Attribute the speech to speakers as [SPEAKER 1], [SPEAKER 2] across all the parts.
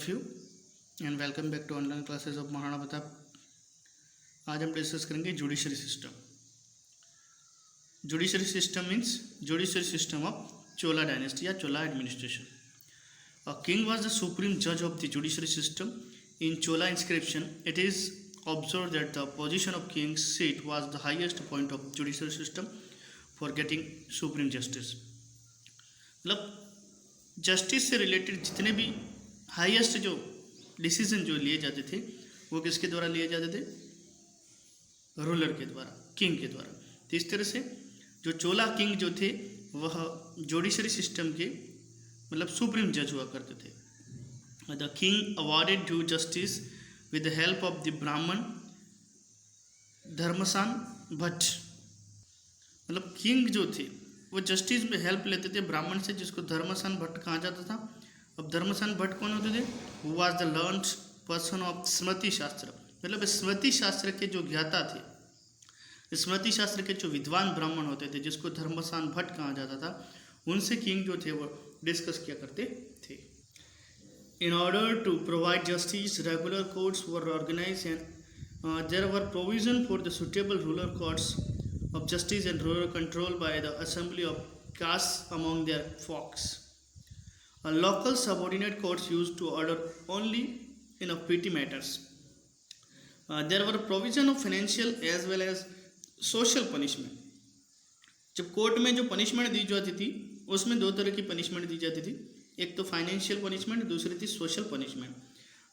[SPEAKER 1] of you and welcome back to online classes of Maharana Pratap. आज हम discuss करेंगे judiciary system. Judiciary system means judiciary system of Chola dynasty या चोला administration. A king was the supreme judge of the judiciary system. In Chola inscription, it is observed that the position of king's seat was the highest point of judiciary system for getting supreme justice। मतलब justice से related जितने भी highest जो decision जो लिए जाते थे वो किसके द्वारा लिए जाते थे? रूलर के द्वारा, किंग के द्वारा। तो इस तरह से जो चोला किंग जो थे वह जुडिशरी सिस्टम के मतलब सुप्रीम जज हुआ करते थे। The king awarded due justice with the help of the ब्राह्मण धर्मसान भट्ट। मतलब किंग जो थे वो जस्टिस में हेल्प लेते थे ब्राह्मण से, जिसको धर्मसान भट्ट कहा जाता था। अब धर्मसान भट्ट कौन होते थे? Who was the learned person of smriti shastra. मतलब स्मृति शास्त्र के जो ज्ञाता थे, स्मृति शास्त्र के जो विद्वान ब्राह्मण होते थे जिसको धर्मसान भट्ट कहा जाता था, उनसे किंग जो थे वो डिस्कस किया करते थे। In order to provide justice regular courts were organize and there were provision for the suitable ruler courts of justice and rural control by the assembly of castes among their folks. A local subordinate courts used to order only in of petty matters. There were provision of financial as well as social punishment. जब court में जो punishment दी जाती थी उसमें दो तरह की punishment दी जाती थी। एक तो फाइनेंशियल पनिशमेंट, दूसरी थी social punishment.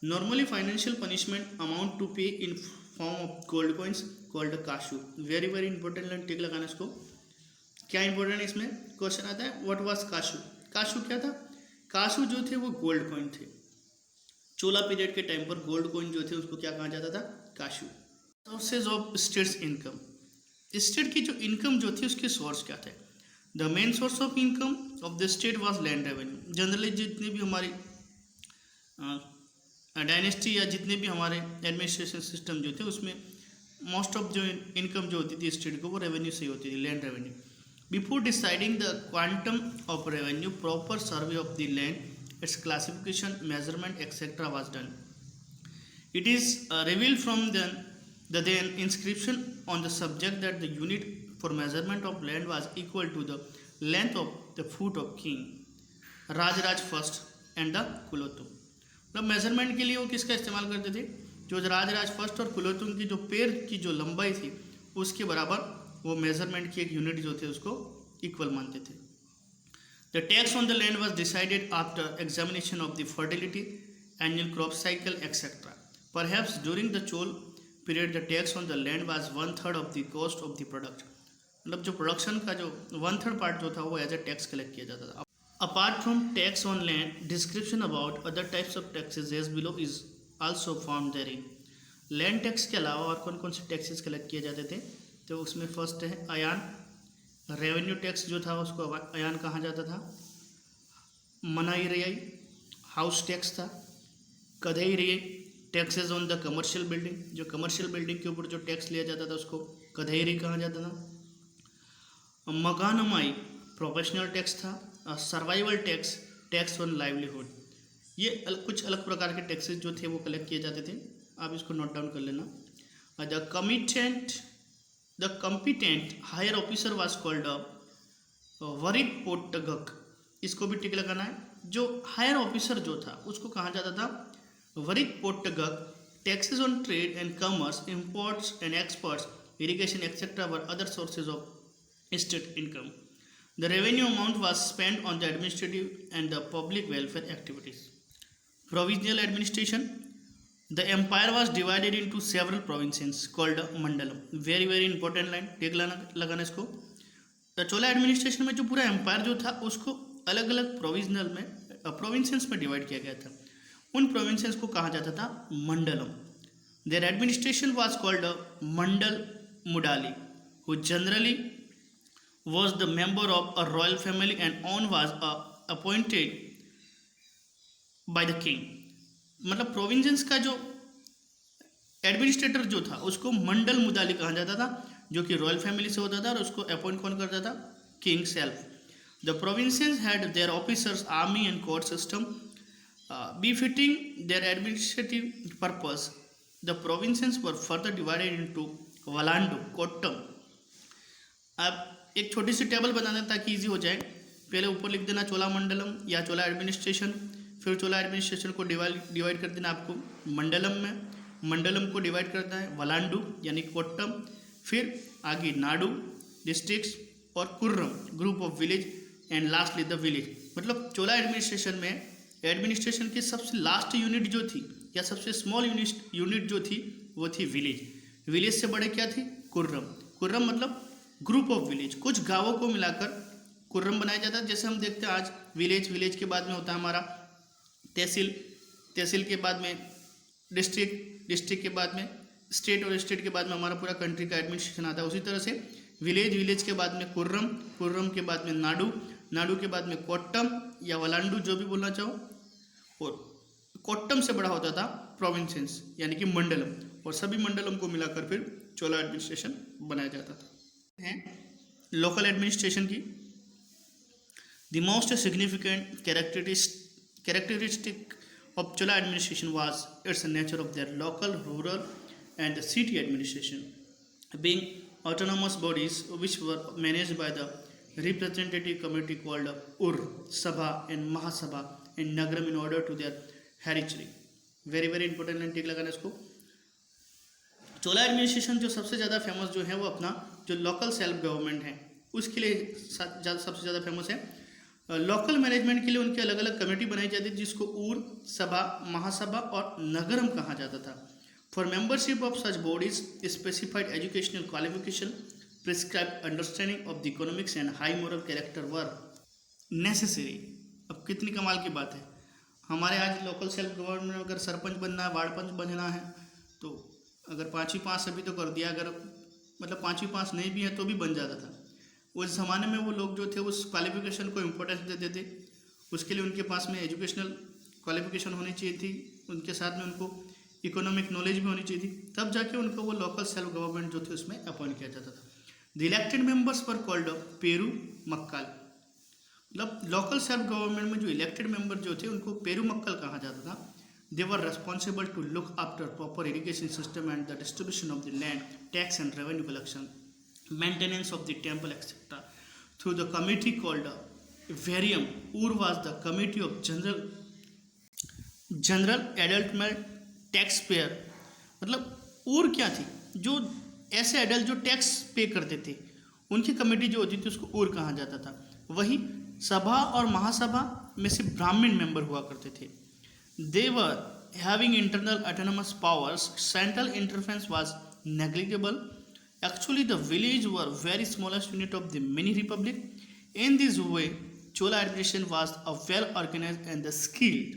[SPEAKER 1] Normally financial punishment amount to pay in form of gold coins called kasu. Very very important line, tick लगाना इसको। क्या इंपॉर्टेंट इसमें क्वेश्चन आता है, व्हाट वाज काशू? काशू क्या था? काशू जो थे वो गोल्ड कॉइन थे। चोला पीरियड के टाइम पर गोल्ड कॉइन जो थे उसको क्या कहा जाता था? Kasu. Sources of state's income. State की जो इनकम जो थी उसके सोर्स क्या थे? The main source of income of the state was land revenue. Generally जितनी भी हमारी डायनेस्टी या जितने भी हमारे एडमिनिस्ट्रेशन सिस्टम जो थे उसमें मोस्ट ऑफ जो इनकम जो होती थी स्टेट को वो रेवेन्यू से ही होती थी, land revenue. Before deciding the quantum of revenue proper survey of the land, it's classification, measurement etcetera was done. It is revealed from the then inscription on the subject that the unit for measurement of land was equal to the length of the foot of king Rajaraja first and the Kulottunga. मतलब measurement के लिए वो किसका इस्तेमाल करते थे? जो Rajaraja first और कुलोत्तुंग की जो पैर की जो लंबाई थी उसके बराबर वो मेजरमेंट की एक यूनिट जो थे उसको इक्वल मानते थे। The tax on the land was decided after examination of the fertility, annual crop cycle etcetera. Perhaps during the Chola period the tax on the land was 1/3 of the cost of the product. मतलब जो production का जो 1/3 part जो था वो as a tax collect किया जाता था। Apart from tax on land, description about other types of taxes as below is also found therein. Land tax के अलावा और कौन कौन से टैक्सेस कलेक्ट किए जाते थे? तो उसमें फर्स्ट है अयान। रेवेन्यू टैक्स जो था उसको अयान कहा जाता था। मनाई रियाई हाउस टैक्स था। Kadai irai taxes on the commercial building, जो कमर्शियल बिल्डिंग के ऊपर जो टैक्स लिया जाता था उसको कधेरी कहा जाता था। मकानमाई प्रोफेशनल टैक्स था। Survival tax, tax on livelihood. ये कुछ अलग प्रकार के टैक्सेस जो थे वो कलेक्ट किए जाते थे। आप इसको नोट डाउन कर लेना। The competent higher officer was called varik potgak. इसको भी टिक लगाना है। जो हायर ऑफिसर जो था उसको कहा जाता था varik potgak. Taxes on trade and commerce, imports and exports, irrigation etcetera were other sources of state income. The revenue amount was spent on the administrative and the public welfare activities. Provisional administration. The empire was divided into several provinces called mandalam. Very very important line, tick लगाना इसको। The Chola administration में जो पूरा empire जो था उसको अलग अलग प्रोविजनल में प्रोविंसेस में डिवाइड किया गया था। उन प्रोविंसेस को कहा जाता था mandalam. Their administration was called mandal mudali, who generally was the member of a royal family and on was appointed by the king। मतलब प्रोविंसेस का जो एडमिनिस्ट्रेटर जो था उसको मंडल मुदाली कहा जाता था, जो कि रॉयल फैमिली से होता था और उसको अपॉइंट कौन करता था? King self. The provinces had there officers, army and court system. Befitting their administrative purpose, the provinces were further divided into Valandu, Kottam. अब एक छोटी सी टेबल बना दें ताकि इजी हो जाए। पहले ऊपर लिख देना चोला मंडलम या चोला एडमिनिस्ट्रेशन, फिर चोला एडमिनिस्ट्रेशन को डिवाइड कर देना आपको मंडलम में, मंडलम को डिवाइड करना है वलांडू यानी कोट्टम, फिर आगे नाडू डिस्ट्रिक्ट्स और Kurram group of village and lastly the village. मतलब चोला एडमिनिस्ट्रेशन में एडमिनिस्ट्रेशन की सबसे लास्ट यूनिट जो थी या सबसे स्मॉल यूनिट जो थी वो थी विलेज। विलेज से बड़े क्या थे? कुर्रम। कुर्रम मतलब ग्रुप ऑफ विलेज, कुछ गांवों को मिलाकर कुर्रम बनाया जाता है। जैसे हम देखते हैं आज विलेज के बाद में होता है हमारा तहसील, तहसील के बाद में डिस्ट्रिक्ट के बाद में स्टेट और स्टेट के बाद में हमारा पूरा कंट्री का एडमिनिस्ट्रेशन आता है। उसी तरह से विलेज के बाद में कुर्रम के बाद में नाडू के बाद में कोट्टम या वलांडू जो भी बोलना चाहो, और कोट्टम से बड़ा होता था प्रोविंसेस यानी कि मंडलम, और सभी मंडलम को मिलाकर फिर चोला एडमिनिस्ट्रेशन बनाया जाता था। लोकल एडमिनिस्ट्रेशन की the most significant characteristic of Chola administration was its nature of their local, rural and city administration, being autonomous bodies which were managed by the representative committee called Ur, Sabha and Mahasabha and Nagaram in order to their hereditary. Very very important line tick लगाना इसको। चोला administration जो सबसे ज़्यादा famous जो है वो अपना जो लोकल सेल्फ गवर्नमेंट है उसके लिए सबसे ज़्यादा फेमस है। लोकल मैनेजमेंट के लिए उनकी अलग अलग कमेटी बनाई जाती थी जिसको ऊर, सभा, महासभा और नगरम कहा जाता था। For membership of such bodies specified educational qualification, prescribe understanding of the economics and high moral character were necessary. अब कितनी कमाल की बात है, हमारे आज लोकल सेल्फ गवर्नमेंट में अगर सरपंच बनना है, वार्ड पंच बनना है, तो अगर 5वीं पास अभी तो कर दिया, अगर मतलब 5वीं पास नहीं भी है तो भी बन जाता था। उस ज़माने में वो लोग जो थे उस क्वालिफिकेशन को इम्पोर्टेंस देते थे। उसके लिए उनके पास में एजुकेशनल क्वालिफिकेशन होनी चाहिए थी, उनके साथ में उनको इकोनॉमिक नॉलेज भी होनी चाहिए थी, तब जाके उनको वो लोकल सेल्फ गवर्नमेंट जो थे उसमें अपॉइंट किया जाता था। The elected members were called peru makkal. मतलब लोकल सेल्फ गवर्नमेंट में जो इलेक्टेड मेंबर जो थे उनको पेरू मक्कल कहा जाता था। They were responsible to look after proper irrigation system and the distribution of the land, tax and revenue collection, maintenance of the temple, etc. Through the committee called Varium, Ur was the committee of general adult male taxpayer। मतलब ऊर क्या थी? जो ऐसे adult जो tax पे करते थे उनकी कमेटी जो होती थी उसको ऊर कहा जाता था। वही सभा और महासभा में से ब्राह्मण मेंबर हुआ करते थे। They were having internal autonomous powers, central interference was negligible. Actually, the village were very smallest unit of the mini republic. In this way, Chola administration was a well organized and skilled